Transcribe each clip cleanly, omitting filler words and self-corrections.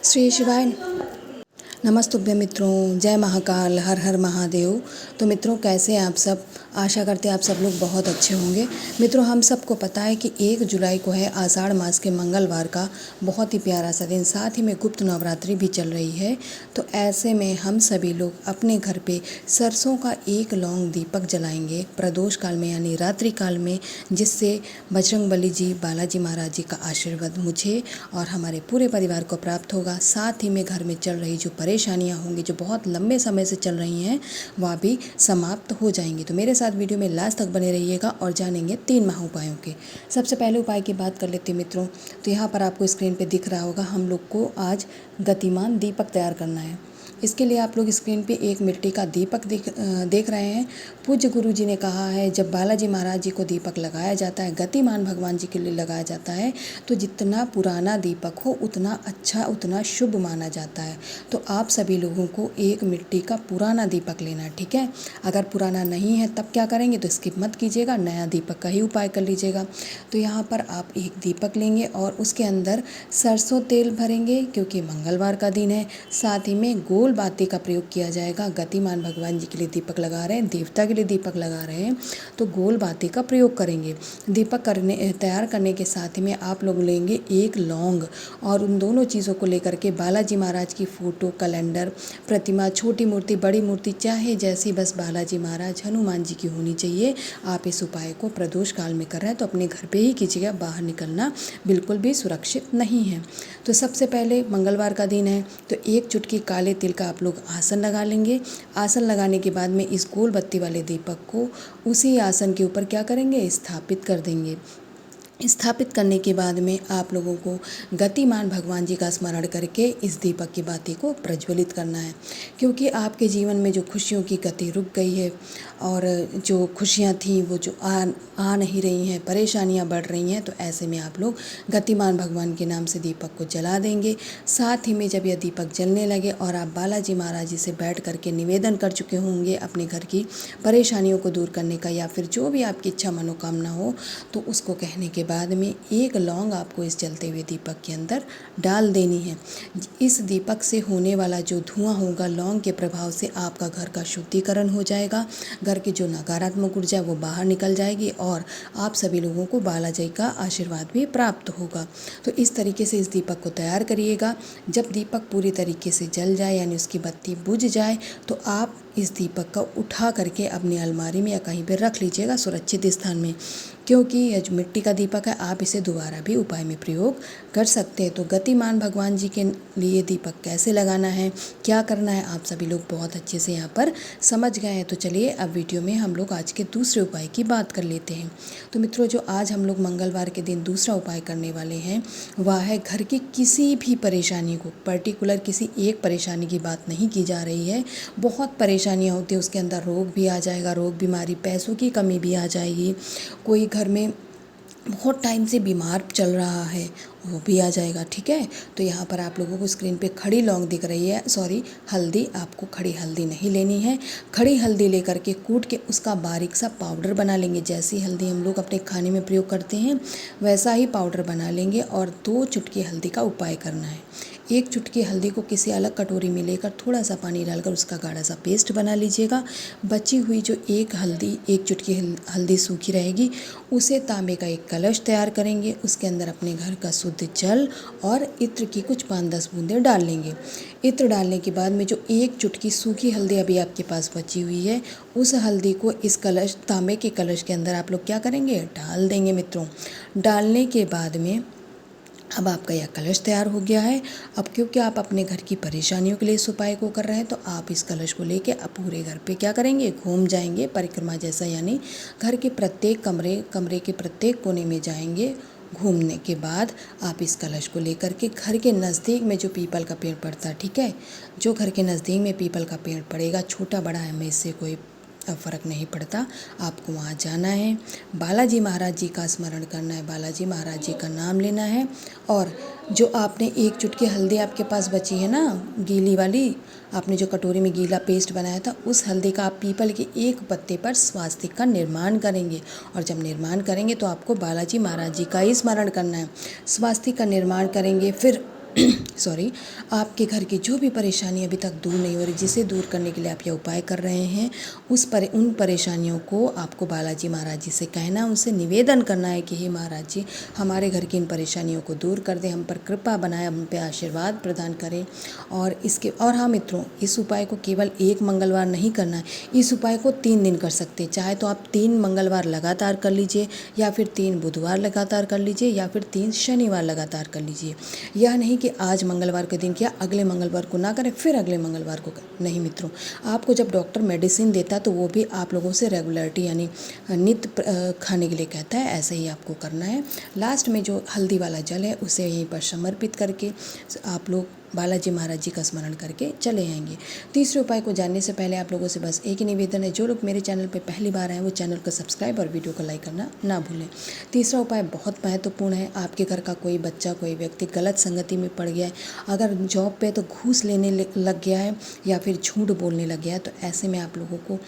श्री शिवाय नमस्तुभ्य मित्रों, जय महाकाल, हर हर महादेव। तो मित्रों, कैसे हैं आप सब? आशा करते हैं आप सब लोग बहुत अच्छे होंगे। मित्रों, हम सबको पता है कि 1 जुलाई को है आषाढ़ मास के मंगलवार का बहुत ही प्यारा सा दिन, साथ ही में गुप्त नवरात्रि भी चल रही है। तो ऐसे में हम सभी लोग अपने घर पे सरसों का एक लौंग दीपक जलाएंगे प्रदोष काल में यानी रात्रि काल में, जिससे बजरंगबली जी, बालाजी महाराज जी का आशीर्वाद मुझे और हमारे पूरे परिवार को प्राप्त होगा। साथ ही में घर में चल रही जो परेशानियां होंगी, जो बहुत लंबे समय से चल रही हैं, वह भी समाप्त हो जाएंगी। तो मेरे साथ वीडियो में लास्ट तक बने रहिएगा और जानेंगे 3 महा उपायों के। सबसे पहले उपाय की बात कर लेते हैं मित्रों। तो यहाँ पर आपको स्क्रीन पे दिख रहा होगा, हम लोग को आज गतिमान दीपक तैयार करना है। इसके लिए आप लोग स्क्रीन पे एक मिट्टी का दीपक देख रहे हैं। पूज्य गुरु जी ने कहा है, जब बालाजी महाराज जी को दीपक लगाया जाता है, गतिमान भगवान जी के लिए लगाया जाता है, तो जितना पुराना दीपक हो उतना अच्छा, उतना शुभ माना जाता है। तो आप सभी लोगों को एक मिट्टी का पुराना दीपक लेना है, ठीक है। अगर पुराना नहीं है तब क्या करेंगे, तो स्किप मत कीजिएगा, नया दीपक का ही उपाय कर लीजिएगा। तो यहाँ पर आप एक दीपक लेंगे और उसके अंदर सरसों तेल भरेंगे, क्योंकि मंगलवार का दिन है। साथ ही में गोल बाती का प्रयोग किया जाएगा। गतिमान भगवान जी के लिए दीपक लगा रहे हैं, देवता के लिए दीपक लगा रहे हैं, तो गोल बाती का प्रयोग करेंगे। दीपक तैयार करने के साथ ही में आप लोग लेंगे एक लौंग, और उन दोनों चीज़ों को लेकर के बालाजी महाराज की फ़ोटो, कैलेंडर, प्रतिमा, छोटी मूर्ति, बड़ी मूर्ति, चाहे जैसी, बस बालाजी महाराज, हनुमान जी की होनी चाहिए। आप इस उपाय को प्रदोष काल में कर रहे हैं तो अपने घर पे ही कीजिएगा, बाहर निकलना बिल्कुल भी सुरक्षित नहीं है। तो सबसे पहले मंगलवार का दिन है, तो एक चुटकी काले तिल का आप लोग आसन लगा लेंगे। आसन लगाने के बाद में इस गोल बत्ती वाले दीपक को उसी आसन के ऊपर क्या करेंगे, स्थापित कर देंगे। स्थापित करने के बाद में आप लोगों को गतिमान भगवान जी का स्मरण करके इस दीपक की बाती को प्रज्वलित करना है, क्योंकि आपके जीवन में जो खुशियों की गति रुक गई है और जो खुशियां थी वो जो आ नहीं रही हैं, परेशानियां बढ़ रही हैं, तो ऐसे में आप लोग गतिमान भगवान के नाम से दीपक को जला देंगे। साथ ही में जब यह दीपक जलने लगे और आप बालाजी महाराज जी से बैठ करके निवेदन कर चुके होंगे अपने घर की परेशानियों को दूर करने का, या फिर जो भी आपकी इच्छा मनोकामना हो, तो उसको कहने के बाद में एक लौंग आपको इस जलते हुए दीपक के अंदर डाल देनी है। इस दीपक से होने वाला जो धुआं होगा, लौंग के प्रभाव से आपका घर का शुद्धिकरण हो जाएगा। घर की जो नकारात्मक ऊर्जा है वो बाहर निकल जाएगी और आप सभी लोगों को बालाजी का आशीर्वाद भी प्राप्त होगा। तो इस तरीके से इस दीपक को तैयार करिएगा। जब दीपक पूरी तरीके से जल जाए यानी उसकी बत्ती बुझ जाए, तो आप इस दीपक का उठा करके अपनी अलमारी में या कहीं पर रख लीजिएगा सुरक्षित स्थान में, क्योंकि यह जो मिट्टी का दीपक है, आप इसे दोबारा भी उपाय में प्रयोग कर सकते हैं। तो गतिमान भगवान जी के लिए दीपक कैसे लगाना है, क्या करना है, आप सभी लोग बहुत अच्छे से यहाँ पर समझ गए हैं। तो चलिए अब वीडियो में हम लोग आज के दूसरे उपाय की बात कर लेते हैं। तो मित्रों, जो आज हम लोग मंगलवार के दिन दूसरा उपाय करने वाले हैं, वह है घर की किसी भी परेशानी को, पर्टिकुलर किसी एक परेशानी की बात नहीं की जा रही है। बहुत परेशानियाँ होती हैं, उसके अंदर रोग भी आ जाएगा, रोग बीमारी, पैसों की कमी भी आ जाएगी। कोई घर में बहुत टाइम से बीमार चल रहा है, वो भी आ जाएगा, ठीक है। तो यहाँ पर आप लोगों को स्क्रीन पे खड़ी लौंग दिख रही है, सॉरी हल्दी, आपको खड़ी हल्दी नहीं लेनी है। खड़ी हल्दी लेकर के कूट के उसका बारीक सा पाउडर बना लेंगे। जैसी हल्दी हम लोग अपने खाने में प्रयोग करते हैं वैसा ही पाउडर बना लेंगे और 2 चुटकी हल्दी का उपाय करना है। एक चुटकी हल्दी को किसी अलग कटोरी में लेकर थोड़ा सा पानी डालकर उसका गाढ़ा सा पेस्ट बना लीजिएगा। बची हुई जो एक चुटकी हल्दी सूखी रहेगी, उसे तांबे का एक कलश तैयार करेंगे। उसके अंदर अपने घर का शुद्ध जल और इत्र की कुछ 5-10 बूंदें डाल लेंगे। इत्र डालने के बाद में जो एक चुटकी सूखी हल्दी अभी आपके पास बची हुई है, उस हल्दी को इस तांबे के कलश के अंदर आप लोग क्या करेंगे, डाल देंगे मित्रों। डालने के बाद में अब आपका यह कलश तैयार हो गया है। अब क्योंकि आप अपने घर की परेशानियों के लिए इस उपाय को कर रहे हैं, तो आप इस कलश को लेके अब पूरे घर पे क्या करेंगे, घूम जाएंगे परिक्रमा जैसा, यानी घर के प्रत्येक कमरे के प्रत्येक कोने में जाएंगे। घूमने के बाद आप इस कलश को लेकर के घर के नज़दीक में जो पीपल का पेड़ पड़ता है, ठीक है, जो घर के नज़दीक में पीपल का पेड़ पड़ेगा, छोटा बड़ा है में इससे कोई फ़र्क नहीं पड़ता, आपको वहाँ जाना है। बालाजी महाराज जी का स्मरण करना है, बालाजी महाराज जी का नाम लेना है, और जो आपने एक चुटकी हल्दी आपके पास बची है ना, गीली वाली, आपने जो कटोरी में गीला पेस्ट बनाया था, उस हल्दी का आप पीपल के एक पत्ते पर स्वास्तिक का निर्माण करेंगे। और जब निर्माण करेंगे तो आपको बालाजी महाराज जी का ही स्मरण करना है। स्वास्तिक का निर्माण करेंगे, फिर सॉरी, आपके घर की जो भी परेशानी अभी तक दूर नहीं हो रही, जिसे दूर करने के लिए आप ये उपाय कर रहे हैं, उन परेशानियों को आपको बालाजी महाराज जी से कहना, उनसे निवेदन करना है कि हे महाराज जी, हमारे घर की इन परेशानियों को दूर कर दें, हम पर कृपा बनाए, हम पे आशीर्वाद प्रदान करें। और हाँ मित्रों, इस उपाय को केवल एक मंगलवार नहीं करना है, इस उपाय को 3 दिन कर सकते हैं। चाहे तो आप 3 मंगलवार लगातार कर लीजिए, या फिर 3 बुधवार लगातार कर लीजिए, या फिर 3 शनिवार लगातार कर लीजिए। यह नहीं कि आज मंगलवार के दिन किया, अगले मंगलवार को ना करें, फिर अगले मंगलवार को करें। नहीं मित्रों, आपको जब डॉक्टर मेडिसिन देता है तो वो भी आप लोगों से रेगुलरिटी यानी नित्य खाने के लिए कहता है, ऐसे ही आपको करना है। लास्ट में जो हल्दी वाला जल है उसे यहीं पर समर्पित करके आप लोग बालाजी महाराज जी का स्मरण करके चले आएंगे। तीसरे उपाय को जानने से पहले आप लोगों से बस एक ही निवेदन है, जो लोग मेरे चैनल पर पहली बार आए वो चैनल को सब्सक्राइब और वीडियो को लाइक करना ना भूलें। तीसरा उपाय बहुत महत्वपूर्ण है। आपके घर का कोई बच्चा, कोई व्यक्ति गलत संगति में पड़ गया है, अगर जॉब पे तो घूस लेने लग गया है या फिर झूठ बोलने लग गया है, तो ऐसे में आप लोगों को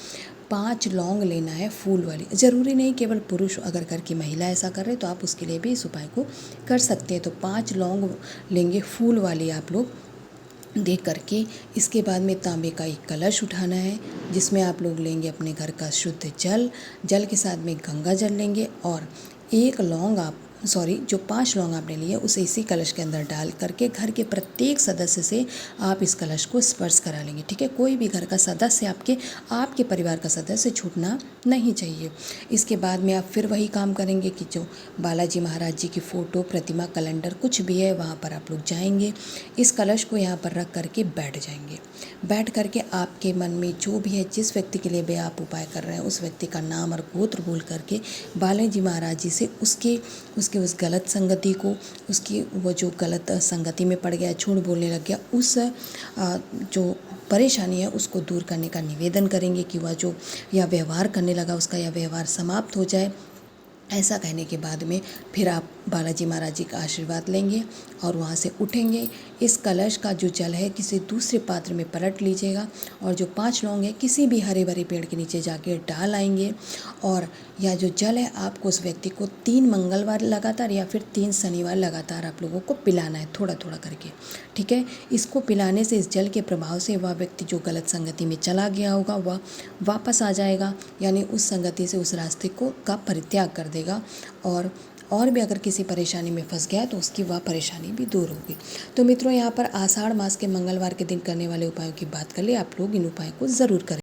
5 लौंग लेना है, फूल वाली। ज़रूरी नहीं केवल पुरुष, अगर घर की महिला ऐसा कर रहे तो आप उसके लिए भी इस उपाय को कर सकते हैं। तो 5 लौंग लेंगे, फूल वाली आप लोग दे करके। इसके बाद में तांबे का एक कलश उठाना है, जिसमें आप लोग लेंगे अपने घर का शुद्ध जल के साथ में गंगा जल लेंगे, और 1 लौंग जो 5 लौंग आपने लिए उसे इसी कलश के अंदर डाल करके घर के प्रत्येक सदस्य से आप इस कलश को स्पर्श करा लेंगे। ठीक है, कोई भी घर का सदस्य, आपके परिवार का सदस्य छूटना नहीं चाहिए। इसके बाद में आप फिर वही काम करेंगे कि जो बालाजी महाराज जी की फ़ोटो, प्रतिमा, कैलेंडर कुछ भी है वहाँ पर आप लोग जाएंगे, इस कलश को यहाँ पर रख करके बैठ जाएंगे। बैठ करके आपके मन में जो भी है, जिस व्यक्ति के लिए भी आप उपाय कर रहे हैं, उस व्यक्ति का नाम और गोत्र बोल करके बालाजी महाराज जी से उसके उस गलत संगति को, वो जो गलत संगति में पड़ गया, झूठ बोलने लग गया, उस जो परेशानी है उसको दूर करने का निवेदन करेंगे कि वह जो यह व्यवहार करने लगा उसका यह व्यवहार समाप्त हो जाए। ऐसा कहने के बाद में फिर आप बालाजी महाराज जी का आशीर्वाद लेंगे और वहाँ से उठेंगे। इस कलश का जो जल है किसी दूसरे पात्र में पलट लीजिएगा, और जो 5 लौंग है किसी भी हरे भरे पेड़ के नीचे जाके डाल आएंगे, और यह जो जल है आपको उस व्यक्ति को 3 मंगलवार लगातार या फिर 3 शनिवार लगातार आप लोगों को पिलाना है, थोड़ा थोड़ा करके। ठीक है, इसको पिलाने से, इस जल के प्रभाव से वह व्यक्ति जो गलत संगति में चला गया होगा वह वापस आ जाएगा, यानी उस संगति से, उस रास्ते का परित्याग कर देगा, और भी अगर किसी परेशानी में फंस गया है तो उसकी वह परेशानी भी दूर होगी। तो मित्रों, यहाँ पर आषाढ़ मास के मंगलवार के दिन करने वाले उपायों की बात कर ले, आप लोग इन उपायों को ज़रूर करें।